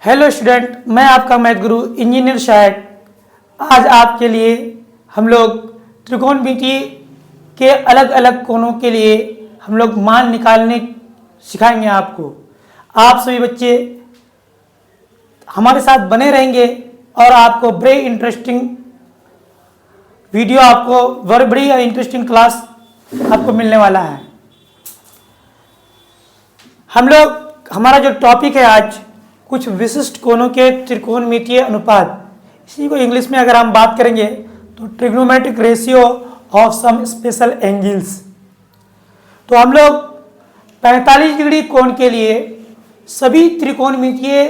Hello student, मैं आपका math गुरु engineer शायद। आज आपके लिए हम लोग त्रिकोणमितीय के अलग अलग कोणों के लिए हम लोग मान निकालने सिखाएंगे आपको। आप सभी बच्चे हमारे साथ बने रहेंगे और आपको बड़े इंटरेस्टिंग वीडियो, आपको बड़ी इंटरेस्टिंग क्लास आपको मिलने वाला है। हमारा जो टॉपिक है आज, कुछ विशिष्ट कोणों के त्रिकोणमितीय अनुपात। इसी को इंग्लिश में अगर हम बात करेंगे तो trigonometric ratio of some special angles. तो हम लोग 45 डिग्री कोण के लिए सभी त्रिकोणमितीय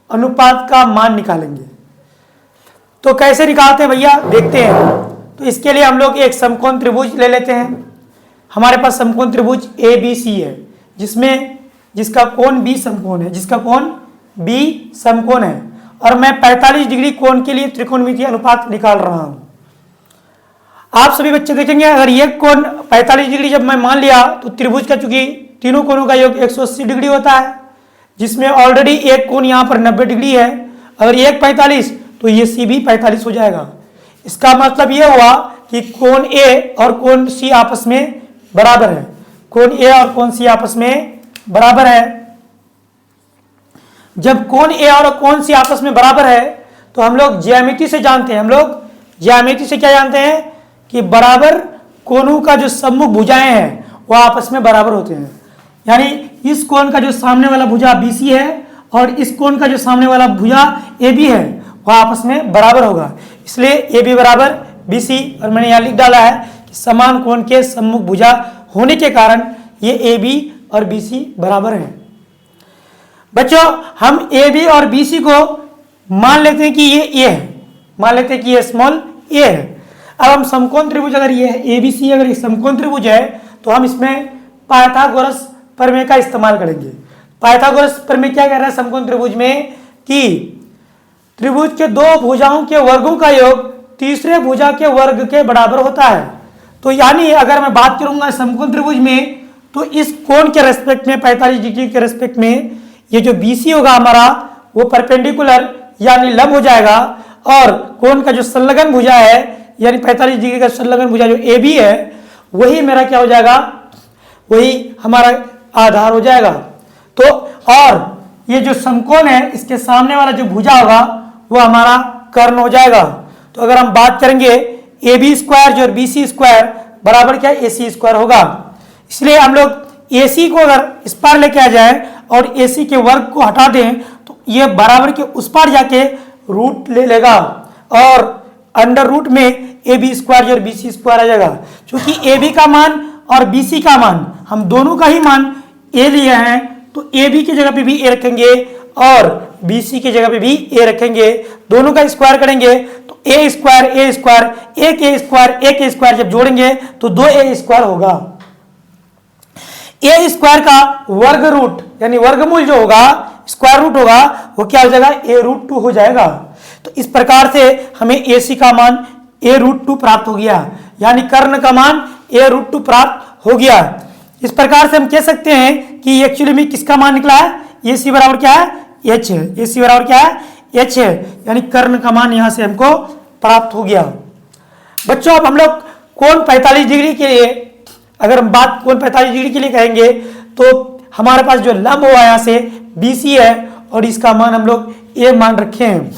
अनुपात का मान निकालेंगे। तो कैसे निकालते हैं भैया, देखते हैं। तो इसके लिए हम लोग एक समकोण त्रिभुज ले लेते हैं। हमारे पास समकोण त्रिभुज ABC है, जिसका कोण B समकोण है, जिसका कोण B समकोण है, और मैं 45 डिग्री कोण के लिए त्रिकोणमितीय अनुपात निकाल रहा हूं। आप सभी बच्चे देखेंगे, अगर ये कोण 45 डिग्री जब मैं मान लिया तो त्रिभुज का, चूंकि तीनों कोणों का योग 180 डिग्री होता है, जिसमें ऑलरेडी एक कोण यहां पर 90 डिग्री है। अगर एक 45 तो ये C भी 45 हो जाएगा। इसका मतलब ये हुआ कि कोण A और कोण C आपस में बराबर है। कोण A और कोण C आपस में बराबर है। जब कोण A और कोण C आपस में बराबर है तो हम लोग ज्यामिति से जानते हैं, क्या जानते हैं कि बराबर कोणों का जो सम्मुख भुजाएं हैं वो आपस में बराबर होते हैं। यानी इस कोण का जो सामने वाला भुजा BC है और इस कोण का जो सामने वाला भुजा AB है वो आपस में बराबर होगा। इसलिए AB बराबर BC, और मैंने यहाँ लिख डाला है कि समान कोण के सम्मुख भुजा होने के कारण ये AB और BC बराबर हैं। बच्चों, हम AB और BC को मान लेते हैं कि ये A है, मान लेते हैं कि ये स्मॉल a है। अब हम समकोण त्रिभुज, अगर ये है ABC, अगर ये समकोण त्रिभुज है तो हम इसमें पाइथागोरस प्रमेय का इस्तेमाल करेंगे। पाइथागोरस प्रमेय क्या कह रहा है समकोण त्रिभुज में कि त्रिभुज के दो भुजाओं के वर्गों का योग तीसरे भुजा के वर्ग के बराबर होता है। तो यानी अगर मैं बात करूंगा समकोण त्रिभुज में, तो इस कोण के रेस्पेक्ट में, 45 डिग्री के रेस्पेक्ट में, ये जो BC होगा हमारा वो परपेंडिकुलर यानी लंब हो जाएगा, और कोण का जो संलग्न भुजा है यानी 45 डिग्री का संलग्न भुजा जो AB है वही मेरा क्या हो जाएगा, वही हमारा आधार हो जाएगा। तो और ये जो समकोण है इसके सामने वाला जो भुजा होगा वो हमारा कर्ण हो जाएगा। तो अगर हम बात करेंगे AB स्क्वायर जो BC स्क्वायर बराबर क्या AC स्क्वायर होगा। इसलिए हम लोग AC को अगर इस पार लेके आ जाए और AC के वर्ग को हटा दें तो ये बराबर के उस पार जाके रूट ले लेगा, और अंडर रूट में AB स्क्वायर और BC स्क्वायर आ जाएगा। क्योंकि AB का मान और BC का मान, हम दोनों का ही मान A लिए हैं, तो AB की जगह पे भी A रखेंगे और BC की जगह पे भी A रखेंगे। दोनों का स्क्वायर करेंगे तो A स्क्वायर, एक A स्क्वायर जब जोड़ेंगे तो 2A स्क्वायर होगा। A स्क्वायर का वर्ग रूट यानी वर्गमूल जो होगा, स्क्वायर रूट होगा, वो क्या हो जाएगा, A√2 हो जाएगा। तो इस प्रकार से हमें AC का मान A√2 प्राप्त हो गया, यानी कर्ण का मान A√2 प्राप्त हो गया। इस प्रकार से हम कह सकते हैं कि एक्चुअली में किसका मान निकला है, AC बराबर क्या है, H है। AC बराबर क्या है, H है, यानी कर्ण का मान यहां से हमको प्राप्त हो गया। बच्चों, अब हम लोग कोण 45 डिग्री के लिए, अगर हम बात कोण 45 डिग्री के लिए कहेंगे तो हमारे पास जो लंब हुआ यहाँ से BC है और इसका मान हम लोग A मान रखे हैं।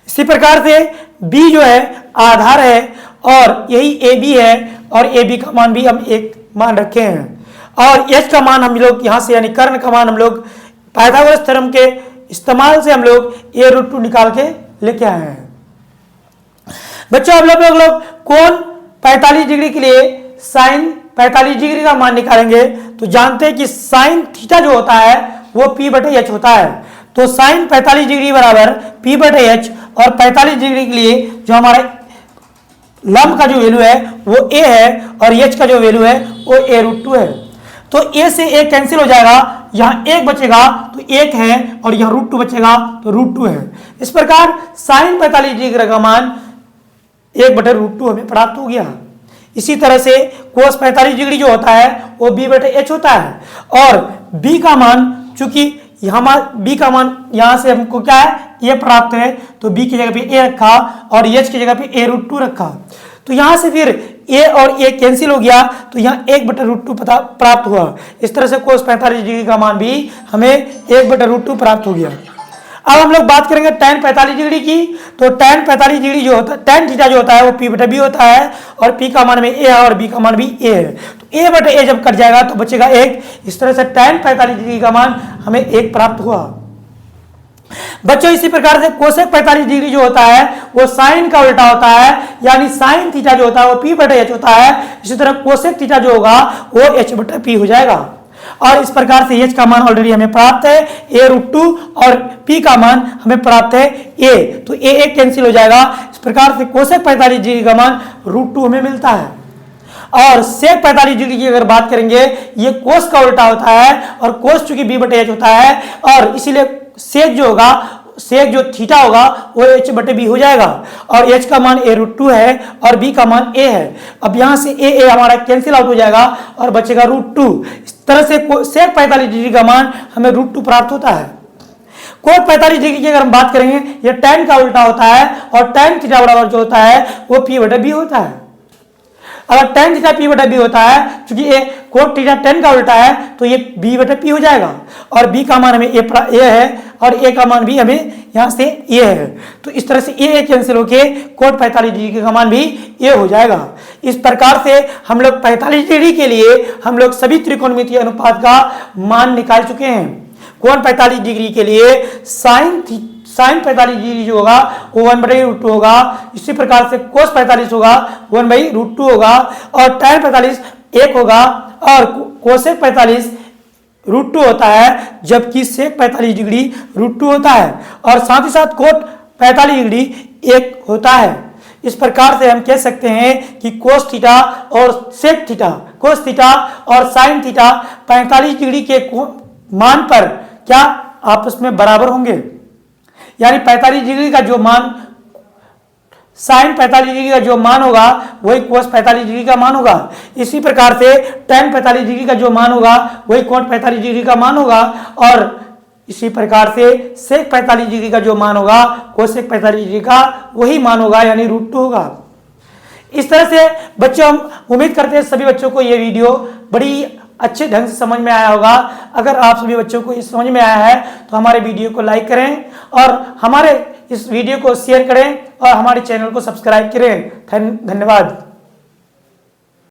इसी प्रकार से B जो है आधार है और यही AB है, और AB का मान भी हम 1 मान रखे हैं, और H का मान हम लोग यहाँ से यानी कर्ण का मान हम लोग पाइथागोरस थ्योरम के इस्तेमाल से हम लोग A√2 निकाल के लेके आए हैं। बच्चों, अब लोग कोण 45 डिग्री के लिए साइन 45 डिग्री का मान निकालेंगे। तो जानते हैं कि साइन थीटा जो होता है वो P/H होता है। तो साइन 45 डिग्री बराबर P/H, और 45 डिग्री के लिए जो हमारा लंब का जो वैल्यू है वो A है और H का जो वैल्यू है वो A√2 है। तो A से A कैंसिल हो जाएगा, यहाँ 1 बचेगा तो 1 है, और यहाँ √2 बचेगा तो √2 है। इस प्रकार साइन 45 डिग्री का मान 1/√2 हमें प्राप्त हो गया। इसी तरह से कोस 45 डिग्री जो होता है वो B/H होता है, और B का मान चूंकि यहाँ बी का मान यहाँ से हमको क्या है ए प्राप्त है, तो बी की जगह पे ए रखा और एच की जगह पे a√2 रखा। तो यहाँ से फिर a और a कैंसिल हो गया, तो यहाँ 1/√2 प्राप्त हुआ। इस तरह से cos 45 डिग्री का मान भी हमें 1/√2 प्राप्त हो गया। अब हम लोग बात करेंगे tan 45 डिग्री की। तो tan 45 डिग्री जो होता है, tan थीटा जो होता है वो p/b होता है और p का मान में a है और b का मान भी a है। तो a/a जब कट जाएगा तो बचेगा 1। इस तरह से tan 45 डिग्री का मान हमें 1 प्राप्त हुआ। बच्चों इसी प्रकार से कोसेक 45 डिग्री जो होता है वो साइन का उल्टा होता है, यानी साइन थीटा जो होता है वो p/h होता है। इसी तरह कोसेक थीटा जो होगा वो h/p हो जाएगा। और इस प्रकार से h का मान ऑलरेडी हमें प्राप्त है a√2 और p का मान हमें प्राप्त है a, तो a कैंसिल हो जाएगा। इस प्रकार से कोसेक 45 डिग्री का मान √2 हमें मिलता है। और सेक 45 डिग्री की अगर बात करेंगे, ये कोस का उल्टा होता है और कोस चूंकि b/h होता है और इसीलिए सेक जो होगा, सेक जो थीटा होगा वो h/b हो जाएगा। और h का मान a√2 है और b का मान a है। अब यहाँ से a हमारा कैंसिल आउट हो जाएगा और बचेगा √2। इस तरह से सेक 45 डिग्री का मान हमें √2 प्राप्त होता है। कोट 45 डिग्री की अगर हम बात करेंगे, ये tan का उल्टा होता है और tan थीटा बराबर जो होता है वो p/b होता है। अगर tan थीटा p/b होता है, क्योंकि ये कोट थीटा tan का उल्टा है तो ये b/p हो जाएगा और b का मान हमें a है और a का मान भी हमें यहाँ से a है। तो इस तरह से a कैंसिल होके कोट 45 डिग्री का मान भी a हो जाएगा। इस प्रकार से हम लोग 45 डिग्री के लिए हम लोग सभी त्रिकोणमितीय अनुपात का मान निकाल चुके हैं। कोण 45 डिग्री के लिए साइन 45 डिग्री जो होगा वो 1/√2 होगा। इसी प्रकार से कोस 45 होगा 1/√2 होगा और tan 45 1 होगा और कोसेक 45 √2 होता है, जबकि सेक 45 डिग्री √2 होता है और साथ ही साथ कोट 45 डिग्री 1 होता है। इस प्रकार से हम कह सकते हैं कि कोस थीटा और सेक थीटा, कोस थीटा और साइन थीटा 45 डिग्री के मान पर क्या आपस में बराबर होंगे, यानी 45 डिग्री का जो मान साइन 45 डिग्री का जो मान होगा वही कोस 45 डिग्री का मान होगा। इसी प्रकार से tan 45 डिग्री का जो मान होगा वही कोट 45 डिग्री का मान होगा और इसी प्रकार से सेक 45 डिग्री का जो मान होगा कोसेक 45 डिग्री का वही मान होगा, यानी √2 होगा। इस तरह से बच्चों हम उम्मीद करते हैं सभी बच्चों को ये वीडियो बड़ी अच्छे ढंग से समझ में आया होगा। अगर आप सभी बच्चों को ये समझ में आया है तो हमारे वीडियो को लाइक करें और हमारे इस वीडियो को शेयर करें और हमारे चैनल को सब्सक्राइब करें। धन्यवाद।